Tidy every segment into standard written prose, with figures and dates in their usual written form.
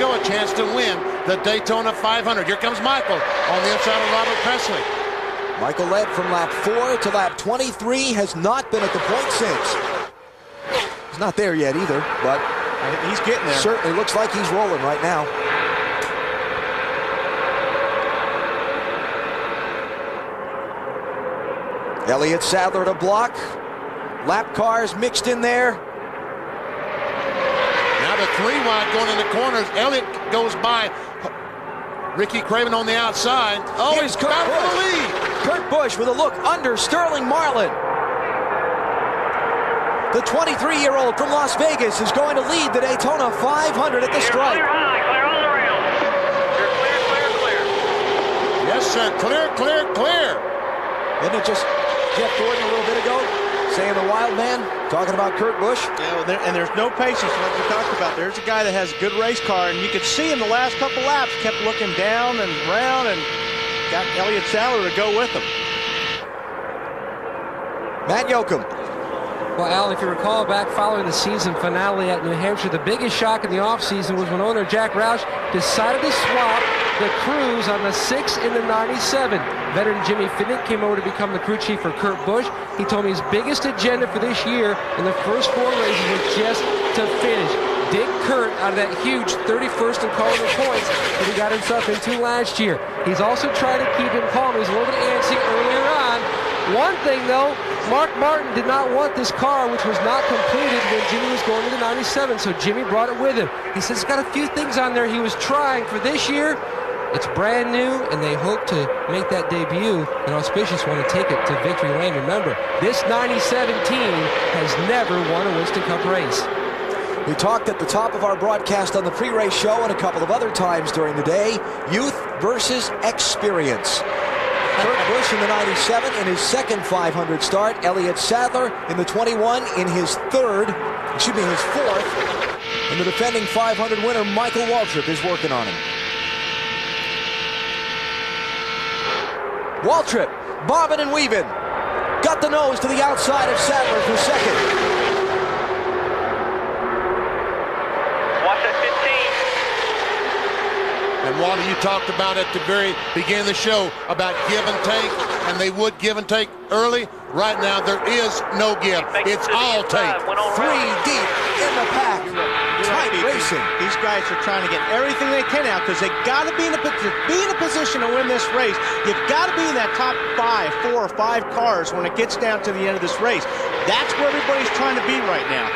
go, a chance to win the Daytona 500. Here comes Michael on the inside of Robert Presley. Michael led from lap 4 to lap 23, has not been at the point since. He's not there yet either, but he's getting there. Certainly looks like he's rolling right now. Elliott Sadler to block. Lap cars mixed in there. Now the 3 wide going in the corners. Elliott goes by Ricky Craven on the outside. Oh, he's got the lead. Kurt Busch with a look under Sterling Marlin. The 23-year-old from Las Vegas is going to lead the Daytona 500 at the stripe. Clear high, clear all around. You're clear, clear, clear. Yes, sir. Clear, clear, clear. Isn't it just Jeff Gordon a little bit ago saying the wild man, talking about Kurt Busch? Yeah, and there's no patience like we talked about. There's a guy that has a good race car, and you could see in the last couple laps, kept looking down and around and got Elliott Sadler to go with him. Matt Yoakum. Well, Al, if you recall back following the season finale at New Hampshire, the biggest shock in the offseason was when owner Jack Roush decided to swap the crews on the 6 and the 97. Veteran Jimmy Finnick came over to become the crew chief for Kurt Busch. He told me his biggest agenda for this year in the first 4 races was just to finish. Dig Kurt out of that huge 31st and calling the points that he got himself into last year. He's also trying to keep him calm. He's a little bit antsy earlier on. One thing, though, Mark Martin did not want this car, which was not completed when Jimmy was going to the 97, so Jimmy brought it with him. He says he's got a few things on there he was trying for this year. It's brand new, and they hope to make that debut. An auspicious one to take it to victory lane. Remember, this 97 team has never won a Winston Cup race. We talked at the top of our broadcast on the pre-race show and a couple of other times during the day, youth versus experience. Kurt Busch in the 97 in his second 500 start. Elliott Sadler in the 21 in his fourth. And the defending 500 winner, Michael Waltrip, is working on him. Waltrip, bobbing and weaving. Got the nose to the outside of Sadler for second. Watch that 15. And Walter, you talked about at the very beginning of the show about give and take, and they would give and take early. Right now, there is no give. It's all take. 3 deep in the pack. Tight racing. These guys are trying to get everything they can out because they got to be in a position to win this race. You've got to be in that top 4 or 5 cars when it gets down to the end of this race. That's where everybody's trying to be right now.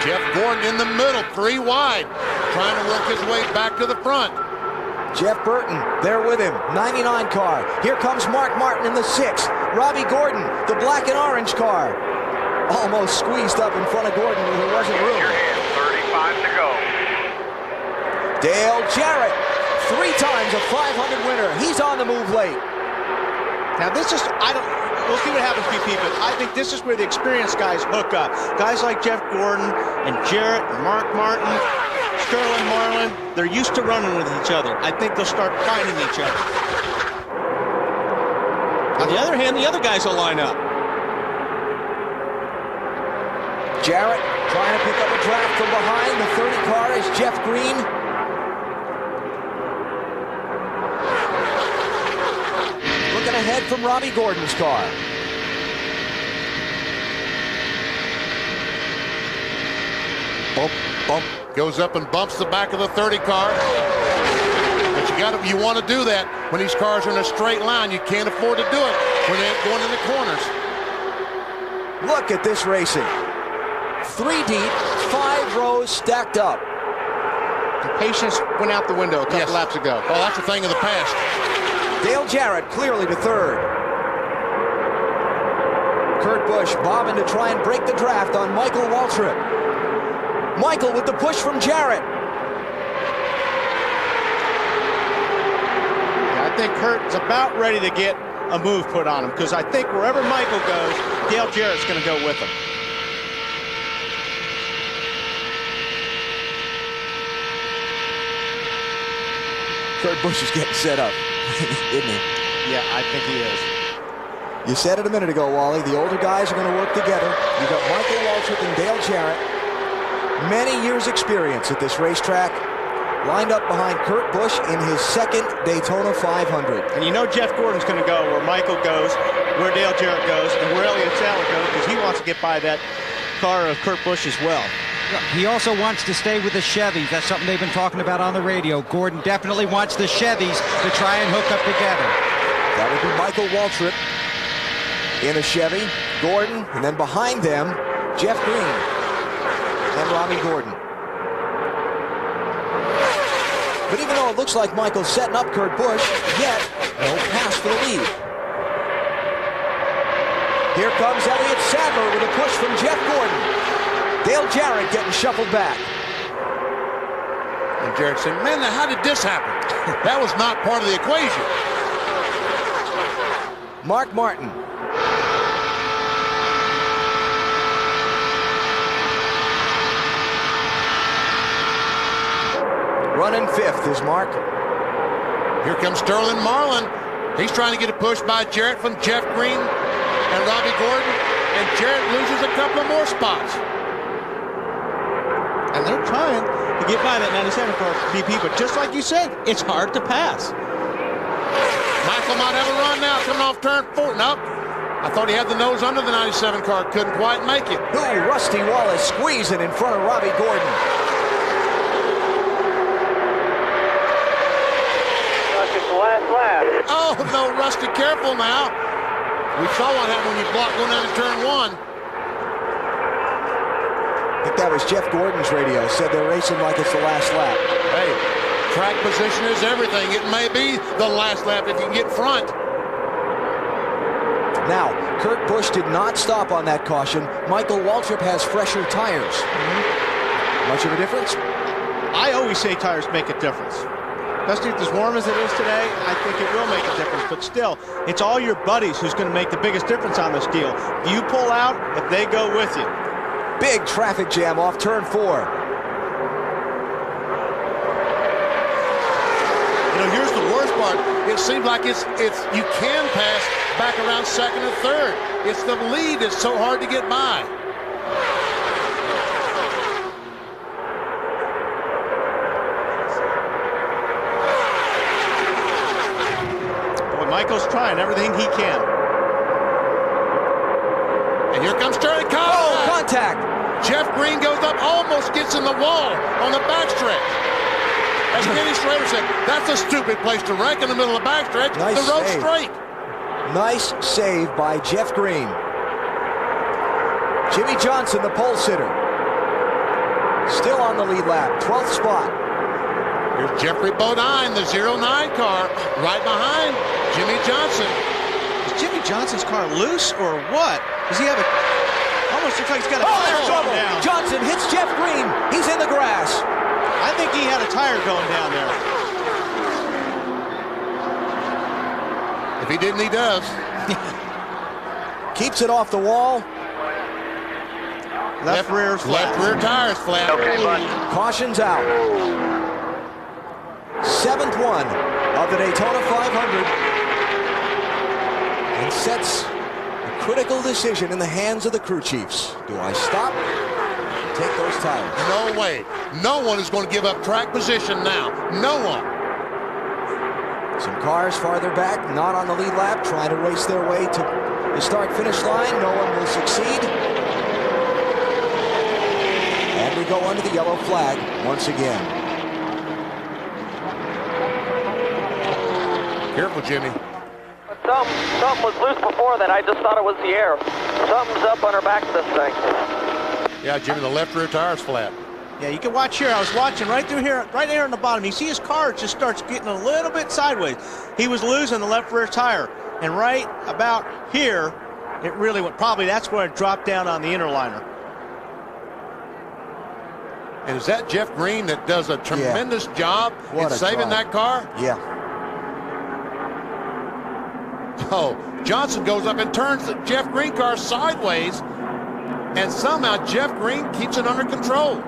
Jeff Gordon in the middle, 3 wide, trying to work his way back to the front. Jeff Burton there with him, 99 car. Here comes Mark Martin in the 6. Robbie Gordon, the black and orange car. Almost squeezed up in front of Gordon where there wasn't room. Your hand, 35 to go. Dale Jarrett, 3 times a 500 winner. He's on the move late. Now this is, we'll see what happens, BP, but I think this is where the experienced guys hook up. Guys like Jeff Gordon and Jarrett and Mark Martin, Sterling Marlin, they're used to running with each other. I think they'll start finding each other. On the other hand, the other guys will line up. Jarrett trying to pick up a draft from behind. The 30 car is Jeff Green. Looking ahead from Robbie Gordon's car. Bump, bump. Goes up and bumps the back of the 30 car. But you want to do that when these cars are in a straight line. You can't afford to do it when they're going in the corners. Look at this racing. 3 deep, 5 rows stacked up. The patience went out the window a couple laps ago. Oh, that's a thing of the past. Dale Jarrett clearly to 3rd. Kurt Busch bobbing to try and break the draft on Michael Waltrip. Michael with the push from Jarrett. Yeah, I think Kurt is about ready to get a move put on him because I think wherever Michael goes, Dale Jarrett's going to go with him. Kurt Busch is getting set up, isn't he? Yeah, I think he is. You said it a minute ago, Wally. The older guys are going to work together. You've got Michael Waltrip and Dale Jarrett. Many years experience at this racetrack. Lined up behind Kurt Busch in his second Daytona 500. And you know Jeff Gordon's going to go where Michael goes, where Dale Jarrett goes, and where Elliott Sadler goes, because he wants to get by that car of Kurt Busch as well. He also wants to stay with the Chevys. That's something they've been talking about on the radio. Gordon definitely wants the Chevys to try and hook up together. That would be Michael Waltrip in a Chevy, Gordon, and then behind them, Jeff Green and Robbie Gordon. But even though it looks like Michael's setting up Kurt Busch, yet no pass for the lead. Here comes Elliott Sadler with a push from Jeff Gordon. Dale Jarrett getting shuffled back. And Jarrett said, man, how did this happen? That was not part of the equation. Mark Martin. Running fifth is Mark. Here comes Sterling Marlin. He's trying to get a push by Jarrett from Jeff Green and Robbie Gordon. And Jarrett loses a couple of more spots. And they're trying to get by that 97 car VP, but just like you said, it's hard to pass. Michael might have a run now coming off turn 4. Nope. I thought he had the nose under the 97 car. Couldn't quite make it. Ooh, Rusty Wallace squeezing in front of Robbie Gordon. Last lap. Oh, no, Rusty, careful now. We saw what happened when you blocked going down to turn 1. I think that was Jeff Gordon's radio. Said they're racing like it's the last lap. Hey, track position is everything. It may be the last lap if you can get front. Now, Kurt Busch did not stop on that caution. Michael Waltrip has fresher tires. Much of a difference? I always say tires make a difference. Especially as warm as it is today, I think it will make a difference. But still, it's all your buddies who's going to make the biggest difference on this deal. If you pull out, if they go with you. Big traffic jam off turn 4. You know, here's the worst part. It seems like it's you can pass back around second and third. It's the lead that's so hard to get by. Michael's trying everything he can. And here comes Sterling. Oh, contact! Jeff Green goes up, almost gets in the wall on the backstretch. As Kenny Schrader said, that's a stupid place to wreck in the middle of the backstretch. Nice the road's save. straight. Nice save by Jeff Green. Jimmy Johnson, the pole sitter. Still on the lead lap, 12th spot. Here's Jeffrey Bodine, the 09 car, right behind Jimmy Johnson. Is Jimmy Johnson's car loose or what? Does he have a... Almost looks like he's got a tire going down. Johnson hits Jeff Green. He's in the grass. I think he had a tire going down there. If he didn't, he does. Keeps it off the wall. Left rear flat. Left rear tire's flat. Okay, bud. Caution's out. 7th one of the Daytona 500. And sets a critical decision in the hands of the crew chiefs. Do I stop? Take those tires. No way. No one is going to give up track position now. No one. Some cars farther back, not on the lead lap, trying to race their way to the start-finish line. No one will succeed. And we go under the yellow flag once again. Careful, Jimmy. Something was loose before that. I just thought it was the air. Something's up on her back of this thing. Yeah, Jimmy, the left rear tire's flat. Yeah, you can watch here. I was watching right through here, right there on the bottom. You see his car just starts getting a little bit sideways. He was losing the left rear tire. And right about here, it really went. Probably that's where it dropped down on the inner liner. And is that Jeff Green that does a tremendous job What in a saving drive. that car? Yeah. Oh, Johnson goes up and turns the Jeff Green car sideways, and somehow Jeff Green keeps it under control.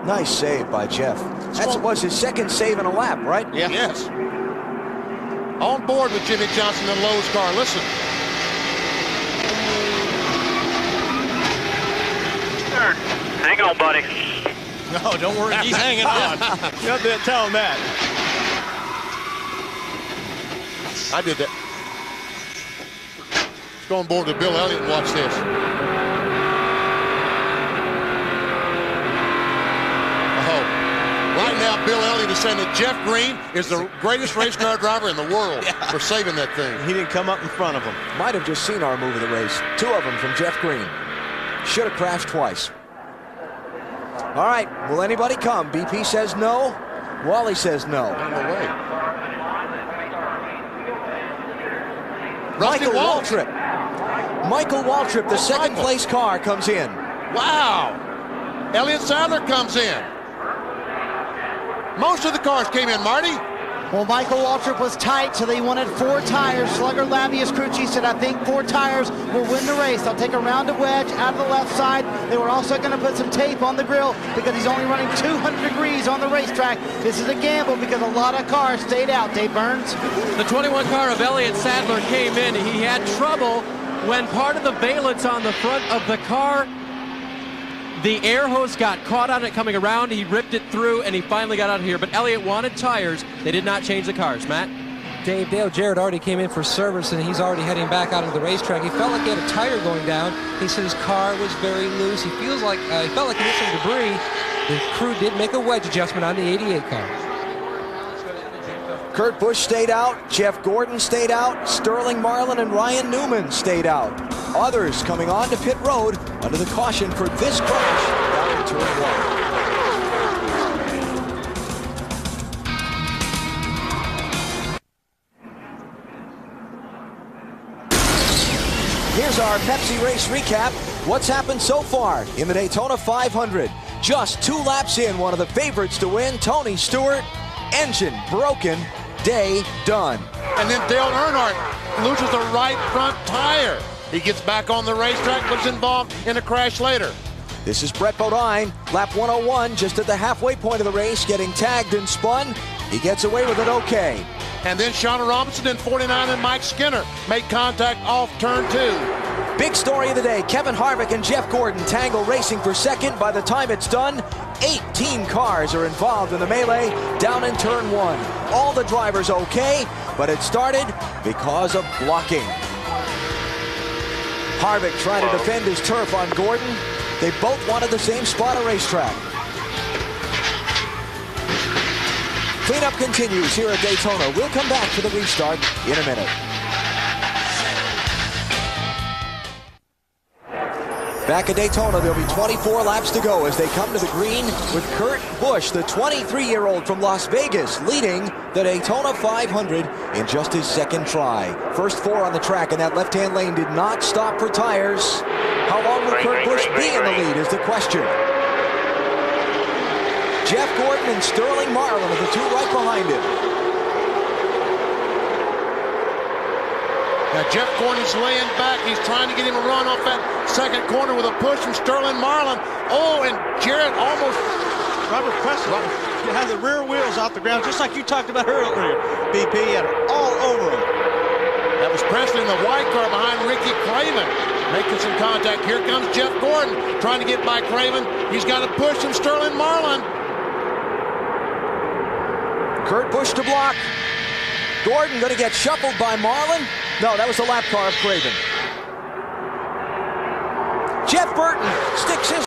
Nice save by Jeff. That was his second save in a lap, right? Yeah. Yes. On board with Jimmy Johnson and Lowe's car. Listen. turn. Hang on, buddy. No, don't worry. He's hanging on. You have to tell him that. I did that. Let's go on board to Bill Elliott and watch this. Right now, Bill Elliott is saying that Jeff Green is the greatest race car driver in the world for saving that thing. He didn't come up in front of him. Might have just seen our move of the race. 2 of them from Jeff Green. Should have crashed twice. All right, will anybody come? BP says no. Wally says no. On the way. Rusty Michael Walsh. Waltrip. Michael Waltrip, the second place car, comes in. Wow. Elliott Sadler comes in. Most of the cars came in, Marty. Well, Michael Waltrip was tight, so they wanted 4 tires. Slugger Lavius Crucci said, I think 4 tires will win the race. They'll take a rounded wedge out of the left side. They were also going to put some tape on the grill because he's only running 200 degrees on the racetrack. This is a gamble because a lot of cars stayed out. Dave Burns. The 21 car of Elliott Sadler came in. He had trouble when part of the valence on the front of the car, the air hose got caught on it coming around. He ripped it through, and he finally got out of here. But Elliott wanted tires. They did not change the cars. Matt? Dave, Dale Jarrett already came in for service, and he's already heading back out of the racetrack. He felt like he had a tire going down. He said his car was very loose. He felt like he hit some debris. The crew did make a wedge adjustment on the 88 car. Kurt Busch stayed out. Jeff Gordon stayed out. Sterling Marlin and Ryan Newman stayed out. Others coming on to pit road under the caution for this crash down in turn 1. Here's our Pepsi race recap. What's happened so far in the Daytona 500? Just 2 laps in, one of the favorites to win, Tony Stewart. Engine broken, day done. And then Dale Earnhardt loses the right front tire. He gets back on the racetrack, was involved in a crash later. This is Brett Bodine, lap 101, just at the halfway point of the race, getting tagged and spun. He gets away with it okay. And then Shauna Robinson in 49 and Mike Skinner made contact off turn 2. Big story of the day, Kevin Harvick and Jeff Gordon tangle racing for second. By the time it's done, 18 cars are involved in the melee down in turn 1. All the drivers okay, but it started because of blocking. Harvick trying to defend his turf on Gordon. They both wanted the same spot of racetrack. Cleanup continues here at Daytona. We'll come back for the restart in a minute. Back at Daytona, there'll be 24 laps to go as they come to the green with Kurt Busch, the 23-year-old from Las Vegas, leading the Daytona 500 in just his second try. First 4 on the track, and that left-hand lane did not stop for tires. How long will Kurt Busch be in the lead is the question. Jeff Gordon and Sterling Marlin are the 2 right behind him. Now Jeff Gordon's laying back. He's trying to get him a run off that second corner with a push from Sterling Marlin. Oh, and Jarrett almost... Robert Preston has the rear wheels off the ground, just like you talked about earlier. BP had it all over him. That was Preston in the white car behind Ricky Craven, making some contact. Here comes Jeff Gordon trying to get by Craven. He's got a push from Sterling Marlin. Kurt Busch to block. Gordon going to get shuffled by Marlin. No, that was the lap car of Craven. Jeff Burton sticks his